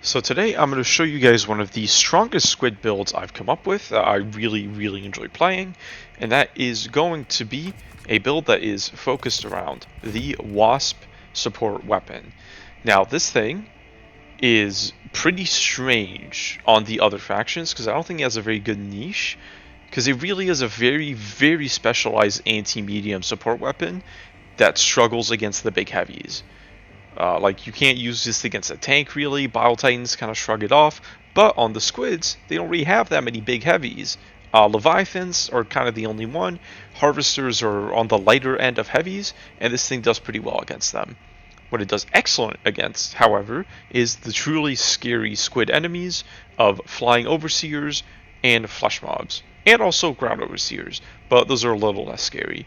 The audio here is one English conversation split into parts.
So today I'm going to show you guys one of the strongest squid builds I've come up with that I really enjoy playing, and that is going to be a build that is focused around the WASP support weapon. Now this thing is pretty strange on the other factions because I don't think it has a very good niche, because it really is a very specialized anti-medium support weapon that struggles against the big heavies. Like, you can't use this against a tank, really. Bile Titans kind of shrug it off. But on the squids, they don't really have that many big heavies. Leviathans are kind of the only one. Harvesters are on the lighter end of heavies, and this thing does pretty well against them. What it does excellent against, however, is the truly scary squid enemies of flying overseers and flesh mobs. And also ground overseers, but those are a little less scary.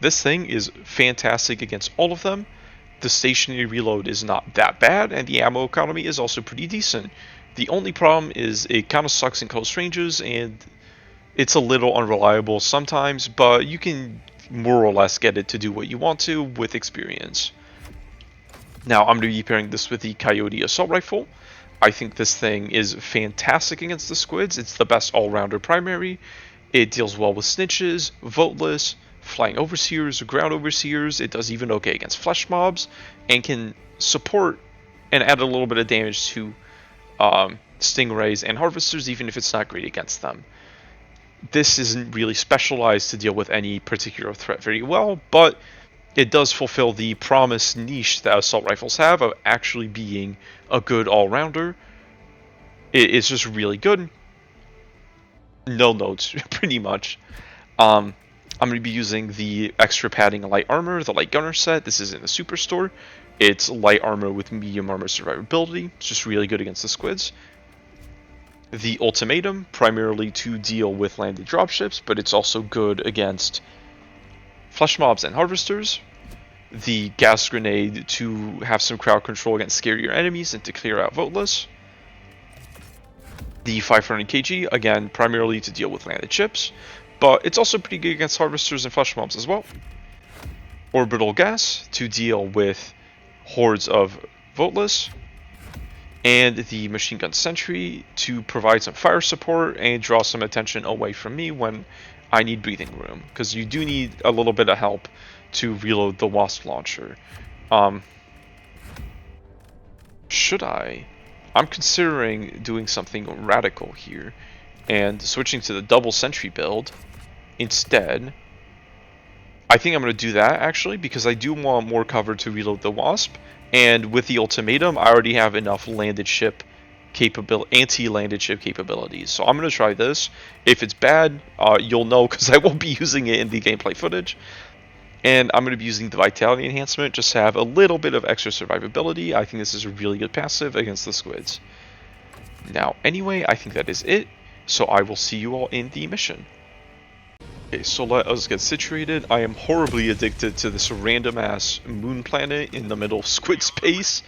This thing is fantastic against all of them. The stationary reload is not that bad, and the ammo economy is also pretty decent. The only problem is it kind of sucks in close ranges, and it's a little unreliable sometimes, but you can more or less get it to do what you want to with experience. Now, I'm going to be pairing this with the Coyote Assault Rifle. I think this thing is fantastic against the squids. It's the best all-rounder primary. It deals well with snitches, voteless, flying overseers, ground overseers. It does even okay against flesh mobs, and can support and add a little bit of damage to stingrays and harvesters, even if it's not great against them. This isn't really specialized to deal with any particular threat very well, but it does fulfill the promised niche that assault rifles have of actually being a good all-rounder. It's just really good. No notes, pretty much. I'm going to be using the extra padding light armor, the light gunner set. This is in the superstore. It's light armor with medium armor survivability. It's just really good against the squids. The ultimatum, primarily to deal with landed dropships, but it's also good against flesh mobs and harvesters. The gas grenade to have some crowd control against scarier enemies and to clear out voteless. The 500 kg, again, primarily to deal with landed ships, but it's also pretty good against harvesters and flesh mobs as well. Orbital gas to deal with hordes of voteless. And the machine gun sentry to provide some fire support and draw some attention away from me when I need breathing room, because you do need a little bit of help to reload the WASP launcher. Should I? I'm considering doing something radical here and switching to the double sentry build instead. I think I'm going to do that actually, because I do want more cover to reload the WASP, and with the ultimatum I already have enough landed ship anti-landed ship capabilities. So I'm going to try this. If it's bad, you'll know because I won't be using it in the gameplay footage. And I'm going to be using the Vitality Enhancement just to have a little bit of extra survivability. I think this is a really good passive against the squids. Now, anyway, I think that is it. So I will see you all in the mission. Okay, so let us get situated. I am horribly addicted to this random-ass moon planet in the middle of squid space.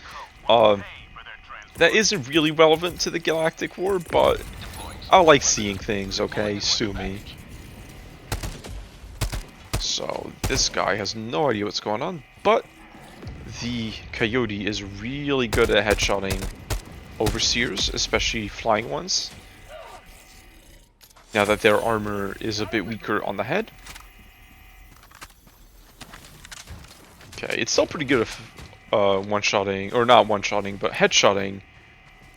That isn't really relevant to the Galactic War, but I like seeing things, okay? Sue me. So, this guy has no idea what's going on, but the Coyote is really good at headshotting overseers, especially flying ones, now that their armor is a bit weaker on the head. Okay, it's still pretty good at one-shotting, or not one-shotting, but headshotting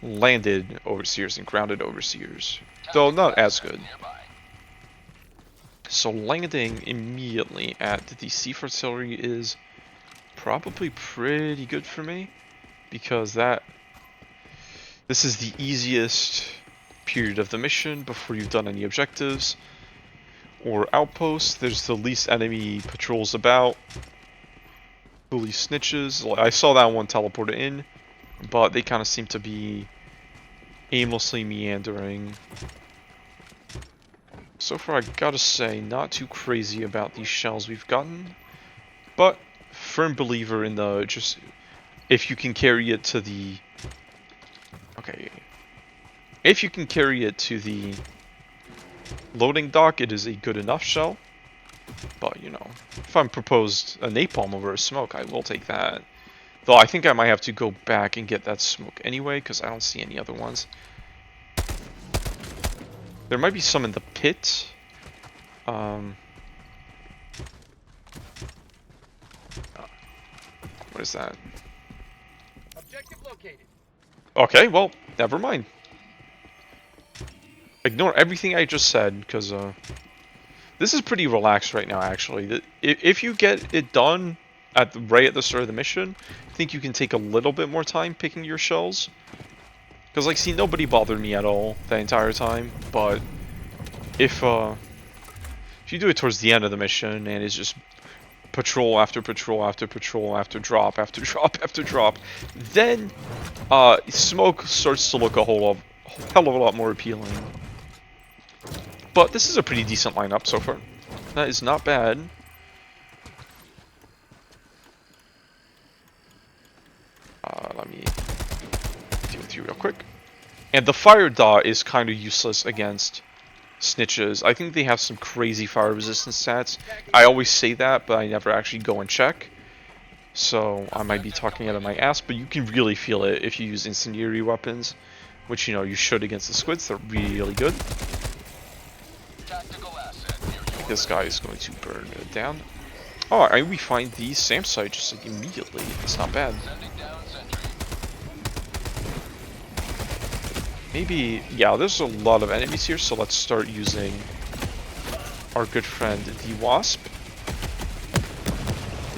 landed overseers and grounded overseers, though not as good. So landing immediately at the Sea Artillery is probably pretty good for me, because this is the easiest period of the mission before you've done any objectives or outposts. There's the least enemy patrols about, the least snitches. I saw that one teleported in, but they kind of seem to be aimlessly meandering. So far, I gotta say, not too crazy about these shells we've gotten, but firm believer in the if you can carry it to the loading dock, it is a good enough shell. But you know, if I'm proposed a napalm over a smoke, I will take that. Though I think I might have to go back and get that smoke anyway, because I don't see any other ones. There might be some in the pit. What is that? Objective located. Okay, well, never mind. Ignore everything I just said, because this is pretty relaxed right now, actually. If you get it done right at the start of the mission, I think you can take a little bit more time picking your shells. Because, like, see, nobody bothered me at all the entire time, but if you do it towards the end of the mission and it's just patrol after patrol after patrol after drop after drop after drop, then smoke starts to look a hell of a lot more appealing. But this is a pretty decent lineup so far. That is not bad. Let me deal with you real quick. And the fire dot is kind of useless against snitches. I think they have some crazy fire resistance stats. I always say that, but I never actually go and check. So I might be talking out of my ass, but you can really feel it if you use incendiary weapons, which, you know, you should against the squids. They're really good. This guy is going to burn it down. Oh, and we find the SAM site just like immediately. It's not bad. Maybe, yeah, there's a lot of enemies here, so let's start using our good friend, the WASP.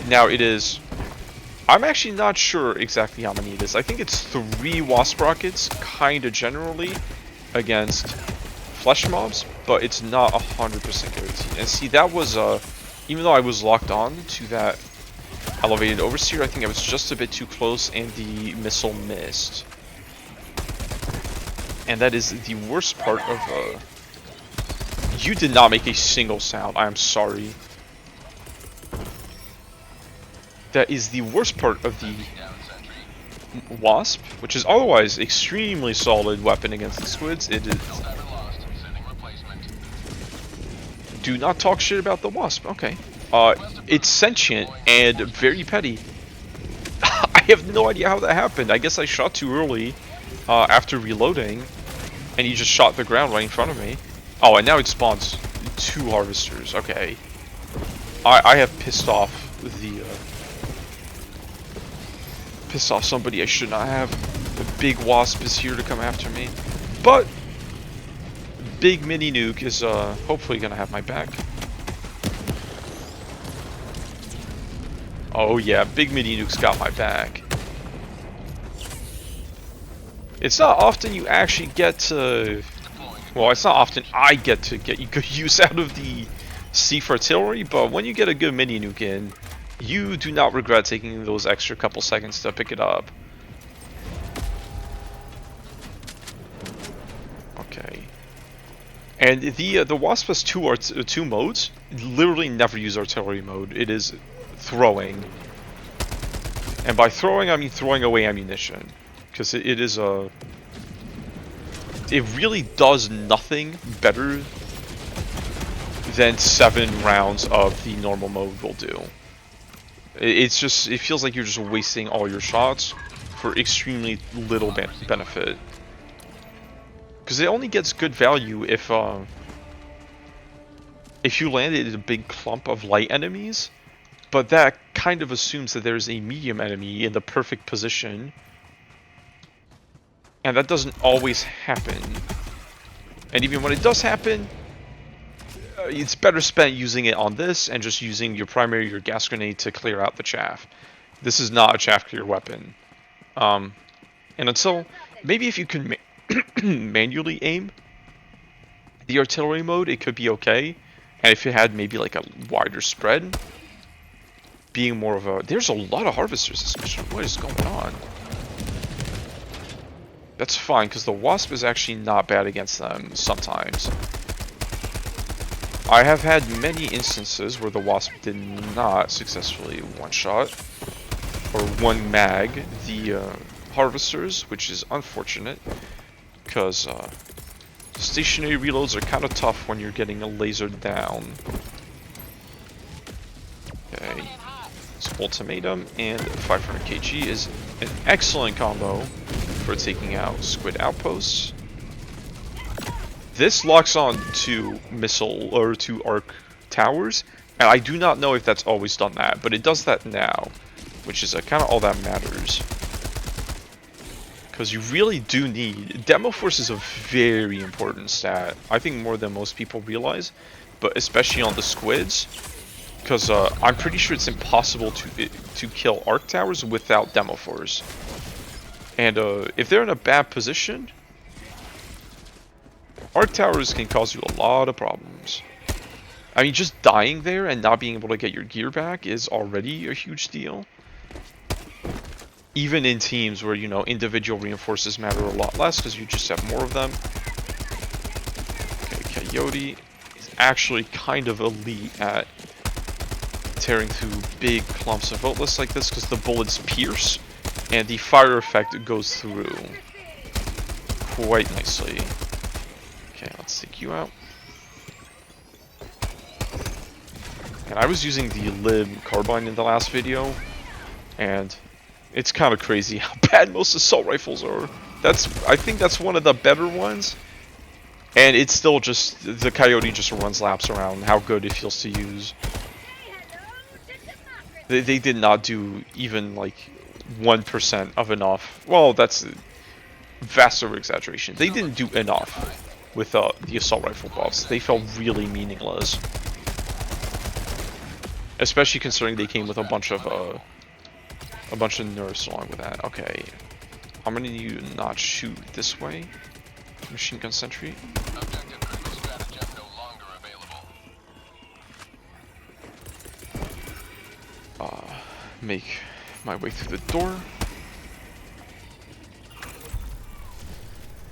Now it is, I'm actually not sure exactly how many it is. I think it's 3 WASP rockets, kind of generally, against flesh mobs, but it's not 100% guaranteed. And see, that was, even though I was locked on to that elevated overseer, I think I was just a bit too close and the missile missed. And that is the worst part of, you did not make a single sound, I am sorry. That is the worst part of the WASP, which is otherwise extremely solid weapon against the squids. It is. Do not talk shit about the WASP, okay. It's sentient and very petty. I have no idea how that happened. I guess I shot too early after reloading, and he just shot the ground right in front of me. Oh, and now it spawns 2 harvesters. Okay. I have pissed off the pissed off somebody I should not have. The big wasp is here to come after me, but big mini nuke is hopefully gonna have my back. Oh yeah, big mini nuke's got my back. It's not often you actually get to, well, it's not often I get to get good use out of the Siege artillery, but when you get a good mini nuke in, you do not regret taking those extra couple seconds to pick it up. Okay. And the WASP has two modes. Literally never use artillery mode. It is throwing. And by throwing, I mean throwing away ammunition. Because it is a... It really does nothing better than 7 rounds of the normal mode will do. It's just, it feels like you're just wasting all your shots for extremely little benefit. Because it only gets good value if you landed in a big clump of light enemies, but that kind of assumes that there's a medium enemy in the perfect position, and that doesn't always happen. And even when it does happen, it's better spent using it on this and just using your gas grenade to clear out the chaff. This is not a chaff clear weapon. And until, maybe if you can manually aim the artillery mode, it could be okay. And if it had maybe like a wider spread, being more of a... There's a lot of harvesters this mission. What is going on? That's fine, because the WASP is actually not bad against them sometimes. I have had many instances where the WASP did not successfully one-shot or one mag the harvesters, which is unfortunate, because stationary reloads are kind of tough when you're getting a lasered down. Okay, it's ultimatum and 500 kg is an excellent combo for taking out squid outposts. This locks on to missile or to arc towers, and I do not know if that's always done that, but it does that now, which is kind of all that matters. Because you really do need... Demo Force is a very important stat. I think more than most people realize, but especially on the squids. Because I'm pretty sure it's impossible to kill arc towers without Demo Force. And if they're in a bad position, arc towers can cause you a lot of problems. I mean, just dying there and not being able to get your gear back is already a huge deal. Even in teams where, you know, individual reinforces matter a lot less because you just have more of them. Okay, Coyote is actually kind of elite at tearing through big clumps of Voteless like this because the bullets pierce and the fire effect goes through quite nicely. Okay, let's take you out. And I was using the Lib carbine in the last video, and it's kind of crazy how bad most assault rifles are. I think that's one of the better ones. And it's still just, the Coyote just runs laps around how good it feels to use. They did not do even like 1% of enough. Well, that's vast over exaggeration. They didn't do enough with the assault rifle buffs. They felt really meaningless. Especially considering they came with a bunch of nerfs along with that. Okay, how many do you not shoot this way? Machine gun sentry. Make my way through the door.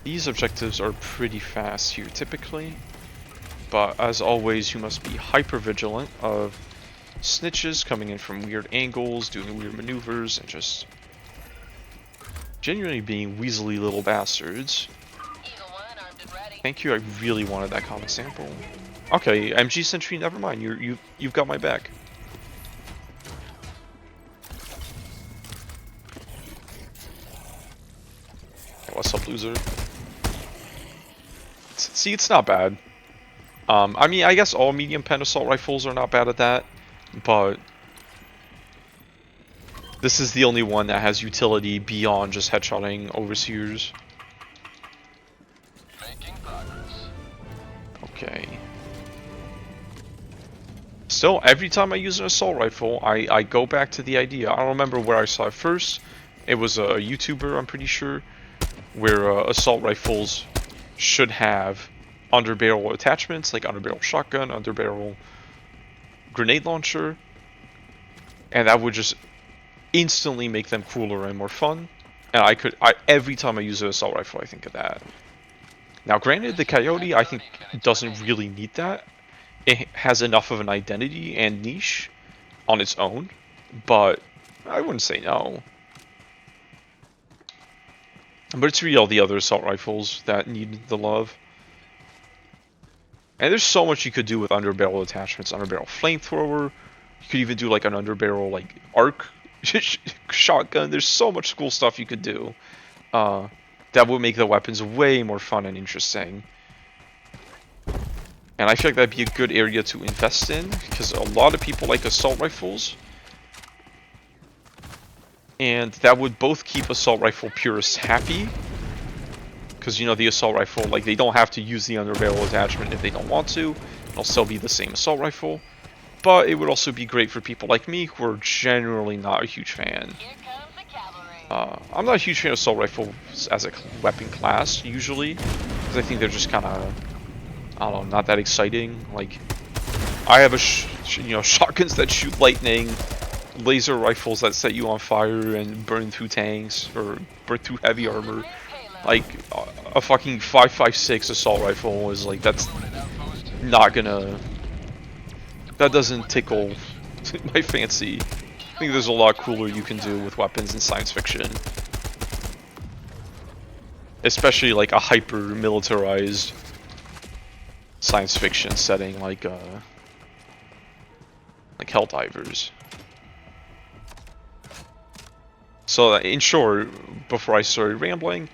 These objectives are pretty fast here typically, but as always you must be hyper vigilant of snitches coming in from weird angles, doing weird maneuvers, and just genuinely being weaselly little bastards. Thank you, I really wanted that common sample. Okay, MG Sentry, never mind, you've got my back. Okay, what's up, loser? See, it's not bad. I mean, I guess all medium pen assault rifles are not bad at that, but this is the only one that has utility beyond just headshotting overseers. Making progress. Okay. Still, every time I use an assault rifle, I go back to the idea. I don't remember where I saw it first. It was a YouTuber, I'm pretty sure, where assault rifles should have underbarrel attachments, like underbarrel shotgun, underbarrel grenade launcher, and that would just instantly make them cooler and more fun. And every time I use an assault rifle, I think of that. Now, granted, the Coyote, I think, doesn't really need that. It has enough of an identity and niche on its own, but I wouldn't say no. But it's really all the other assault rifles that need the love. And there's so much you could do with underbarrel attachments. Underbarrel flamethrower. You could even do like an underbarrel like arc shotgun. There's so much cool stuff you could do. That would make the weapons way more fun and interesting. And I feel like that'd be a good area to invest in, because a lot of people like assault rifles. And that would both keep assault rifle purists happy. Because, you know, the assault rifle, like, they don't have to use the underbarrel attachment if they don't want to. It'll still be the same assault rifle. But it would also be great for people like me who are generally not a huge fan. I'm not a huge fan of assault rifles as a weapon class, usually. Because I think they're just kind of, I don't know, not that exciting. Like, I have shotguns that shoot lightning, laser rifles that set you on fire and burn through tanks, or burn through heavy armor. Like, a fucking 5.56 assault rifle is like, that's not gonna, that doesn't tickle my fancy. I think there's a lot cooler you can do with weapons in science fiction. Especially like a hyper militarized science fiction setting like Helldivers. So in short, before I started rambling,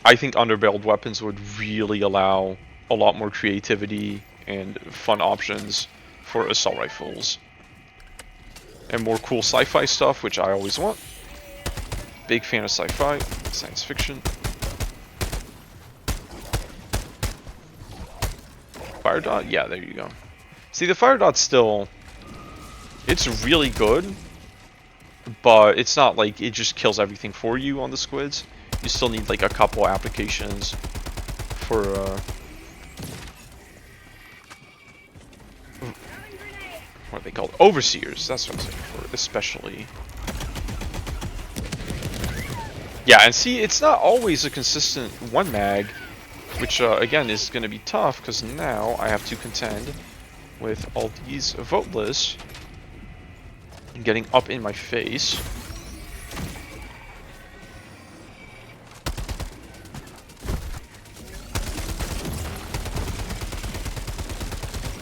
I think underbarreled weapons would really allow a lot more creativity and fun options for assault rifles. And more cool sci-fi stuff, which I always want. Big fan of sci-fi, science fiction. Fire dot? Yeah, there you go. See, the fire dot's still... It's really good, but it's not like it just kills everything for you on the squids. You still need like a couple applications for what are they called? Overseers. That's what I'm saying for, especially. Yeah, and see, it's not always a consistent one mag, which again is going to be tough because now I have to contend with all these voteless getting up in my face.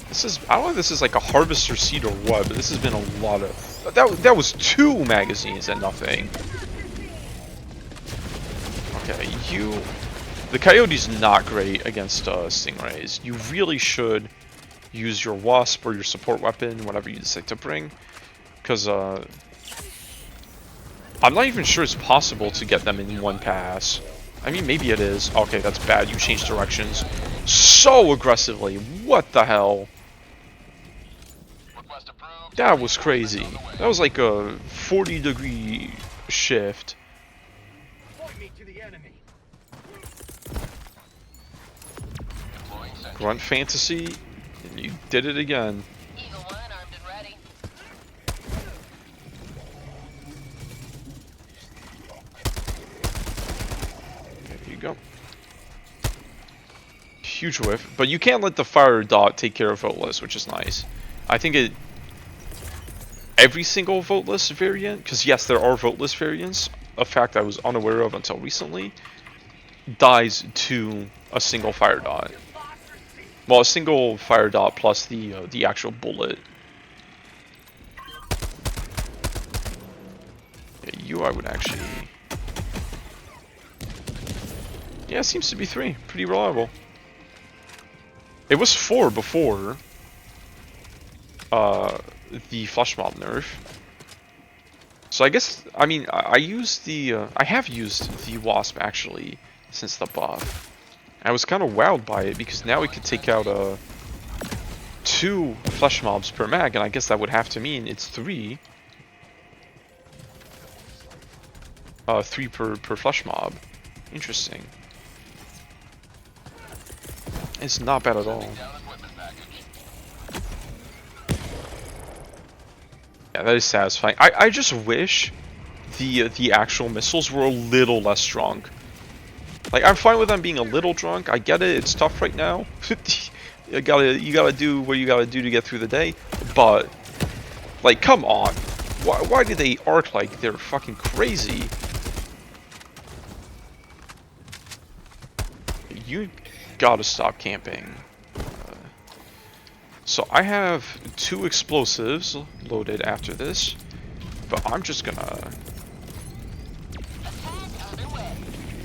This is, I don't know if this is like a harvester seed or what, but this has been a lot of... That was 2 magazines and nothing. Okay, the Coyote's not great against Stingrays. You really should use your WASP or your support weapon, whatever you decide to bring. Because, I'm not even sure it's possible to get them in one pass. I mean, maybe it is. Okay, that's bad. You changed directions so aggressively. What the hell? That was crazy. That was like a 40-degree shift. Grunt fantasy, and you did it again. There you go. Huge whiff, but you can't let the fire dot take care of voteless, which is nice. I think it... Every single voteless variant, because yes, there are voteless variants, a fact I was unaware of until recently, dies to a single fire dot. Well, a single fire dot plus the actual bullet. Yeah, you I would actually... Yeah, it seems to be 3. Pretty reliable. It was 4 before the flesh mob nerf. So I guess, I mean, I used the, I have used the WASP actually since the buff. I was kind of wowed by it because now we could take out 2 flesh mobs per mag, and I guess that would have to mean it's 3. 3 per flesh mob. Interesting. It's not bad at all. Yeah, that is satisfying. I just wish the actual missiles were a little less strong. Like, I'm fine with them being a little drunk. I get it. It's tough right now. you gotta do what you gotta do to get through the day. But, like, come on. Why do they arc like they're fucking crazy? You gotta stop camping. So I have 2 explosives loaded after this, but I'm just gonna...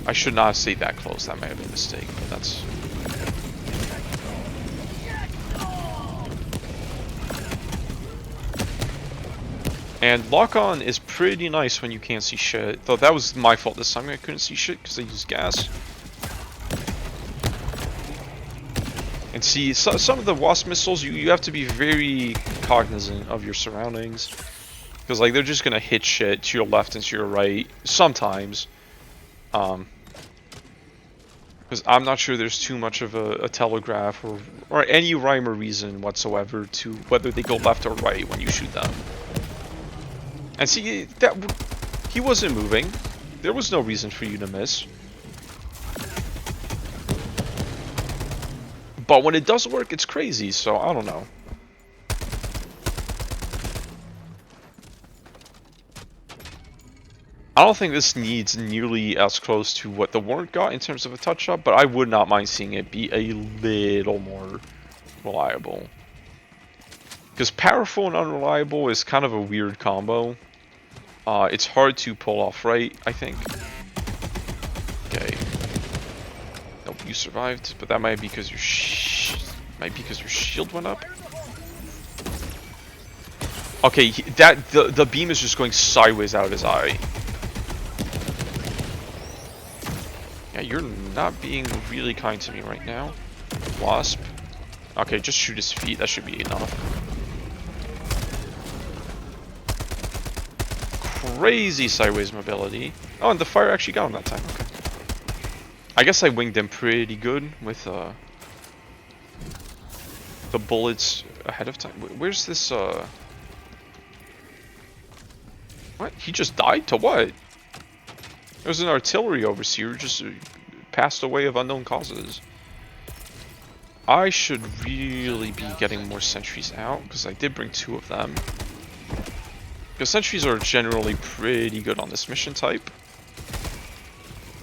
I should not have stayed that close, that might have been a mistake, but that's... And lock-on is pretty nice when you can't see shit, though that was my fault this time, I couldn't see shit because I used gas. And see, some of the WASP missiles, you have to be very cognizant of your surroundings. Because, like, they're just going to hit shit to your left and to your right, sometimes. Because I'm not sure there's too much of a telegraph or any rhyme or reason whatsoever to whether they go left or right when you shoot them. And see, he wasn't moving. There was no reason for you to miss. But when it does work, it's crazy, so I don't know. I don't think this needs nearly as close to what the Warrant got in terms of a touch-up, but I would not mind seeing it be a little more reliable. Because powerful and unreliable is kind of a weird combo. It's hard to pull off right, I think. Okay. Nope, you survived, but that might be because your shield went up. Okay, the beam is just going sideways out of his eye. Yeah, you're not being really kind to me right now, WASP. Okay, just shoot his feet. That should be enough. Crazy sideways mobility. Oh, and the fire actually got him that time. Okay. I guess I winged him pretty good with the bullets ahead of time. Where's this? What? He just died? To what? There's an artillery overseer who just passed away of unknown causes. I should really be getting more sentries out, because I did bring 2 of them. Because sentries are generally pretty good on this mission type.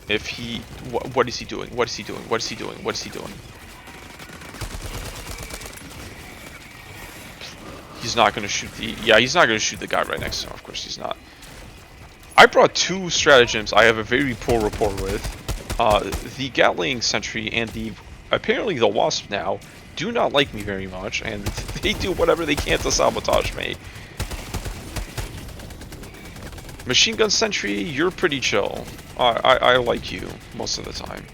If he... What is he doing? What is he doing? What is he doing? What is he doing? He's not going to shoot the... Yeah, he's not going to shoot the guy right next to him. Of course he's not. I brought 2 stratagems I have a very poor rapport with. The Gatling Sentry and apparently the Wasp now do not like me very much, and they do whatever they can to sabotage me. Machine Gun Sentry, you're pretty chill. I like you most of the time.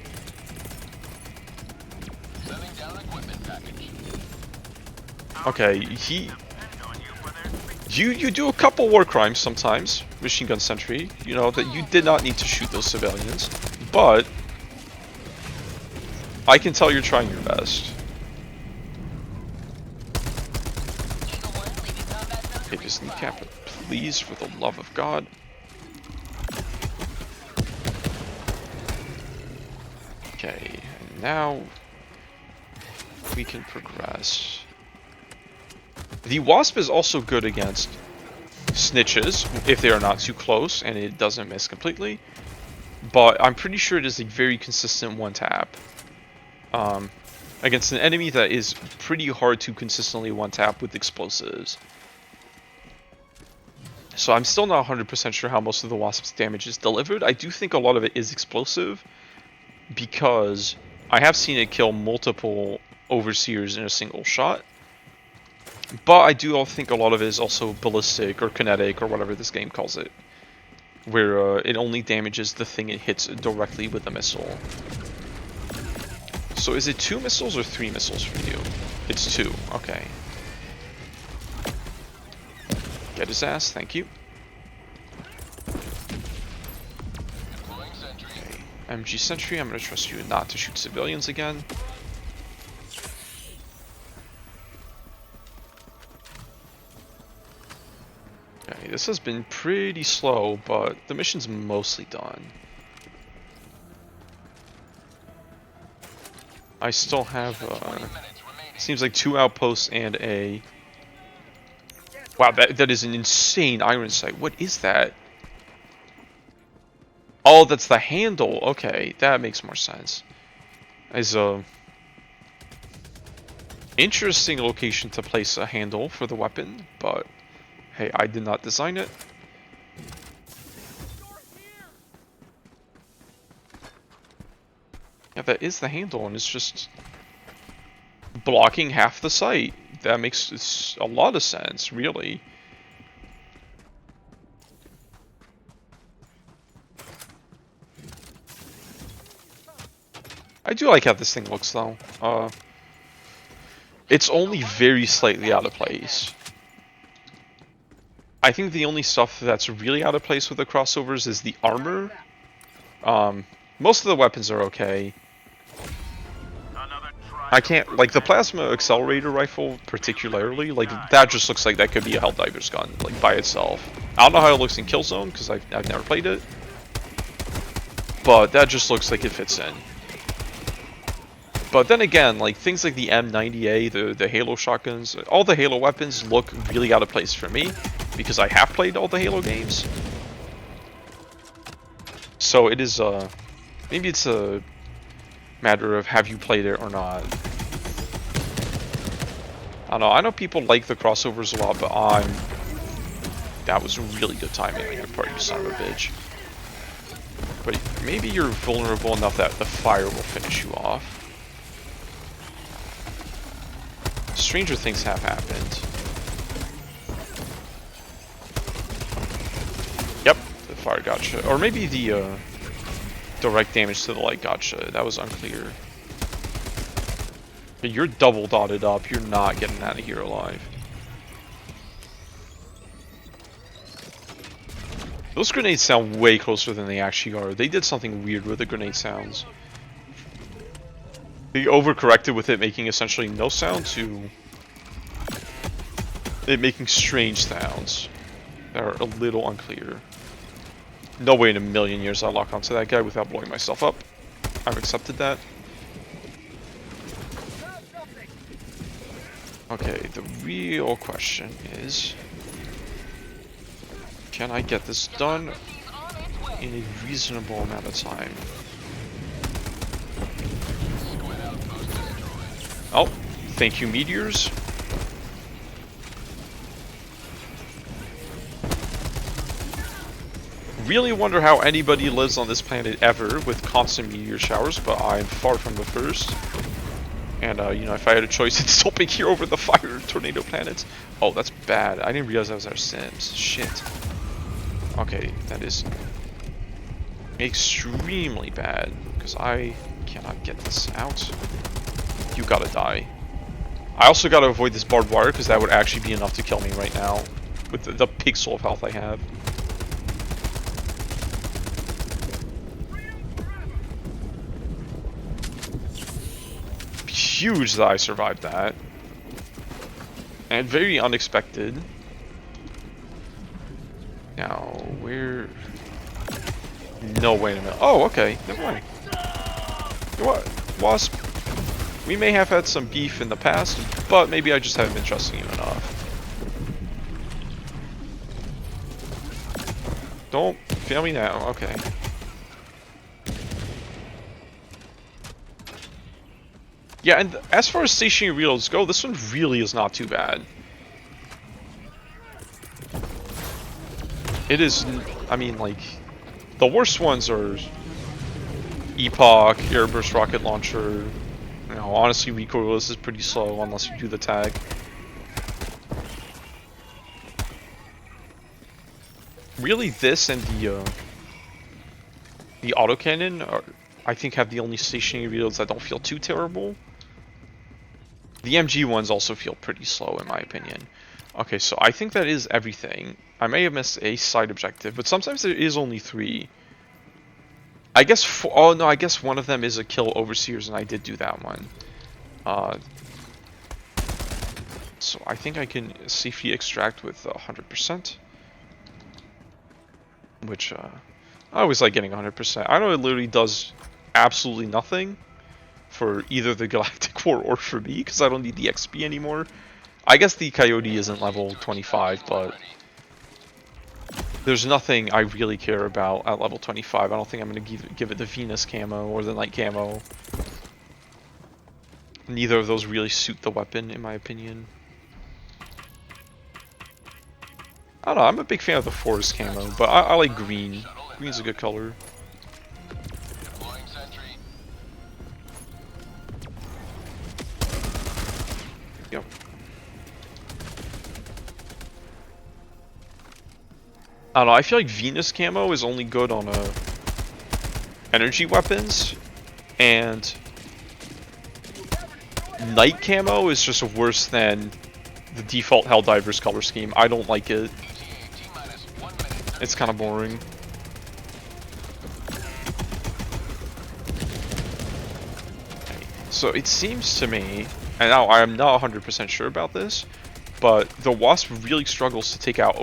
Okay, You do a couple war crimes sometimes, Machine Gun Sentry. You know, that you did not need to shoot those civilians. But I can tell you're trying your best. Okay, just kneecap it, please, for the love of God. Okay, and now we can progress. The Wasp is also good against snitches if they are not too close and it doesn't miss completely. But I'm pretty sure it is a very consistent one-tap. Against an enemy that is pretty hard to consistently one-tap with explosives. So I'm still not 100% sure how most of the Wasp's damage is delivered. I do think a lot of it is explosive, because I have seen it kill multiple Overseers in a single shot. But I do think a lot of it is also ballistic or kinetic or whatever this game calls it, where it only damages the thing it hits directly with a missile. So is it 2 missiles or 3 missiles for you? It's 2, okay. Get his ass, thank you. Okay. MG Sentry, I'm going to trust you not to shoot civilians again. Okay, this has been pretty slow, but the mission's mostly done. I still have, seems like 2 outposts and a... Wow, that is an insane iron sight. What is that? Oh, that's the handle. Okay, that makes more sense. As a interesting location to place a handle for the weapon, but hey, I did not design it. Yeah, that is the handle, and it's just blocking half the site. That makes a lot of sense, really. I do like how this thing looks, though. It's only very slightly out of place. I think the only stuff that's really out of place with the crossovers is the armor. Most of the weapons are okay. I can't, like, the plasma accelerator rifle particularly, like, that just looks like that could be a Helldivers gun, like, by itself. I don't know how it looks in Killzone, because I've never played it. But that just looks like it fits in. But then again, like, things like the M90A, the Halo shotguns, all the Halo weapons look really out of place for me, because I have played all the Halo games. So it is, maybe it's a matter of have you played it or not. I don't know, I know people like the crossovers a lot, but That was really good timing on your part, you son of a bitch. But maybe you're vulnerable enough that the fire will finish you off. Stranger things have happened. Yep, the fire gotcha. Or maybe the direct damage to the light gotcha. That was unclear. But you're double dotted up. You're not getting out of here alive. Those grenades sound way closer than they actually are. They did something weird with the grenade sounds. They overcorrected with it making essentially no sound to it making strange sounds that are a little unclear. No way in a million years I lock onto that guy without blowing myself up. I've accepted that. Okay, the real question is, can I get this done in a reasonable amount of time? Oh, thank you, meteors. Really wonder how anybody lives on this planet ever with constant meteor showers, but I'm far from the first. And, you know, if I had a choice, it's still pick here over the fire tornado planets. Oh, that's bad. I didn't realize that was our Sims. Shit. Okay, that is extremely bad, because I cannot get this out. You gotta die. I also gotta avoid this barbed wire, because that would actually be enough to kill me right now, with the pixel of health I have. Huge that I survived that. And very unexpected. Now, where... No, wait a minute. Oh, okay. Never mind. You know what, WASP? We may have had some beef in the past, but maybe I just haven't been trusting you enough. Don't fail me now. Okay. Yeah, and as far as stationary reloads go, this one really is not too bad. It is, I mean, like, the worst ones are Epoch, Airburst Rocket Launcher. You know, honestly, recoilless is pretty slow unless you do the tag. Really, this and the autocannon are, I think, have the only stationary reloads that don't feel too terrible. The MG ones also feel pretty slow, in my opinion. Okay, so I think that is everything. I may have missed a side objective, but sometimes there is only 3. I guess, oh no, I guess one of them is a kill overseers, and I did do that one. So I think I can safely extract with 100%. Which, I always like getting 100%. I know it literally does absolutely nothing for either the Galactic War or for me, because I don't need the XP anymore. I guess the Coyote isn't level 25, but there's nothing I really care about at level 25. I don't think I'm going to give it the Venus camo or the Night camo. Neither of those really suit the weapon, in my opinion. I don't know, I'm a big fan of the Forest camo, but I like green. Green's a good color. Yep. I don't know, I feel like Venus camo is only good on energy weapons, and Night camo is just worse than the default Helldivers color scheme. I don't like it. It's kind of boring. Okay. So it seems to me, and now I am not 100% sure about this, but the WASP really struggles to take out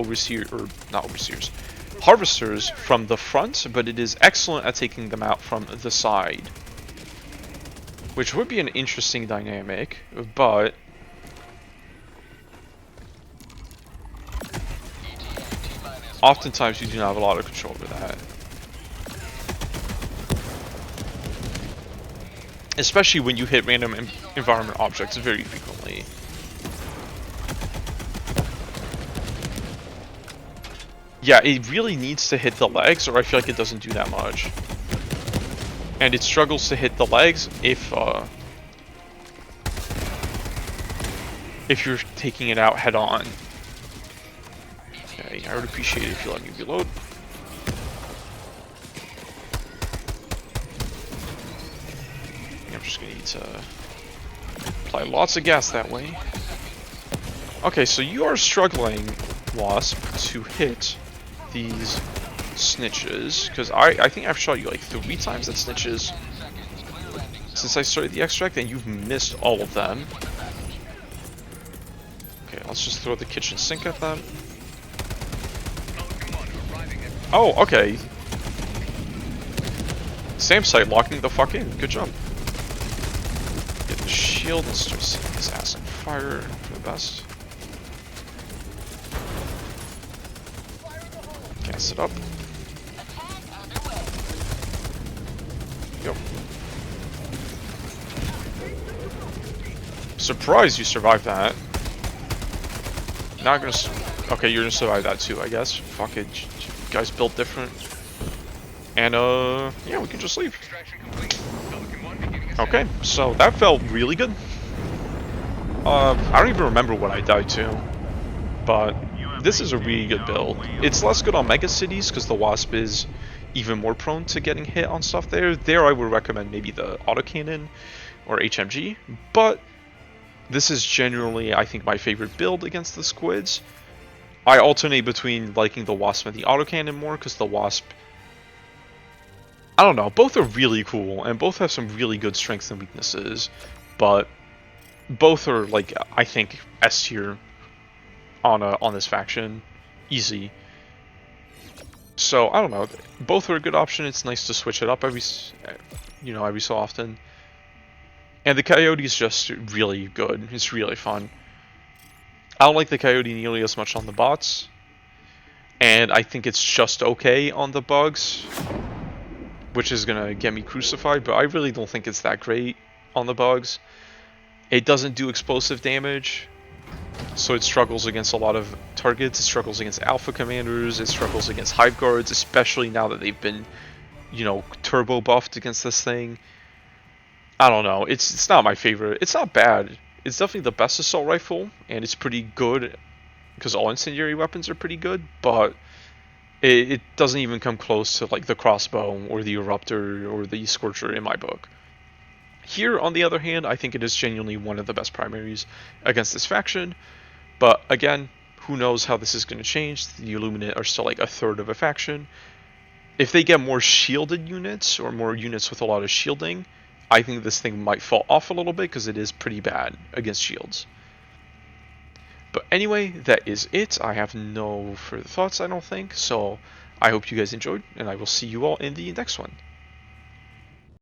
harvesters from the front, but it is excellent at taking them out from the side. Which would be an interesting dynamic, but oftentimes you do not have a lot of control over that. Especially when you hit random environment objects very frequently. Yeah, it really needs to hit the legs, or I feel like it doesn't do that much. And it struggles to hit the legs if you're taking it out head on. Okay, I would appreciate it if you let me reload. I'm just gonna need to apply lots of gas that way. Okay, so you are struggling, WASP, to hit these snitches, because I think I've shot you like 3 times at snitches since I started the extract, and you've missed all of them. Okay, let's just throw the kitchen sink at them. Oh, okay. Same site, locking the fuck in. Good job. Get the shield and start setting his ass on fire for the best. Gas it up. Go. Surprised you survived that. Not gonna. Okay, you're gonna survive that too, I guess. Fuck it. You guys built different. And yeah, we can just leave. Okay, so that felt really good. I don't even remember what I died to, but this is a really good build. It's less good on mega cities because the WASP is even more prone to getting hit on stuff there. There I would recommend maybe the autocannon or HMG, but this is generally, I think, my favorite build against the squids. I alternate between liking the WASP and the autocannon more because the WASP, I don't know, both are really cool and both have some really good strengths and weaknesses, but both are, like, I think S tier on this faction, easy. So I don't know, both are a good option. It's nice to switch it up every so often. And the Coyote is just really good. It's really fun. I don't like the Coyote nearly as much on the bots, and I think it's just okay on the bugs, which is gonna get me crucified, but I really don't think it's that great on the bugs. It doesn't do explosive damage, so it struggles against a lot of targets. It struggles against alpha commanders, it struggles against hive guards, especially now that they've been, turbo buffed against this thing. I don't know, it's not my favorite. It's not bad. It's definitely the best assault rifle, and it's pretty good because all incendiary weapons are pretty good, but it doesn't even come close to like the crossbow or the eruptor or the scorcher in my book. Here, on the other hand, I think it is genuinely one of the best primaries against this faction, but again, who knows how this is going to change. The Illuminate are still like a third of a faction. If they get more shielded units or more units with a lot of shielding, I think this thing might fall off a little bit because it is pretty bad against shields. But anyway, that is it. I have no further thoughts, I don't think, so I hope you guys enjoyed, and I will see you all in the next one.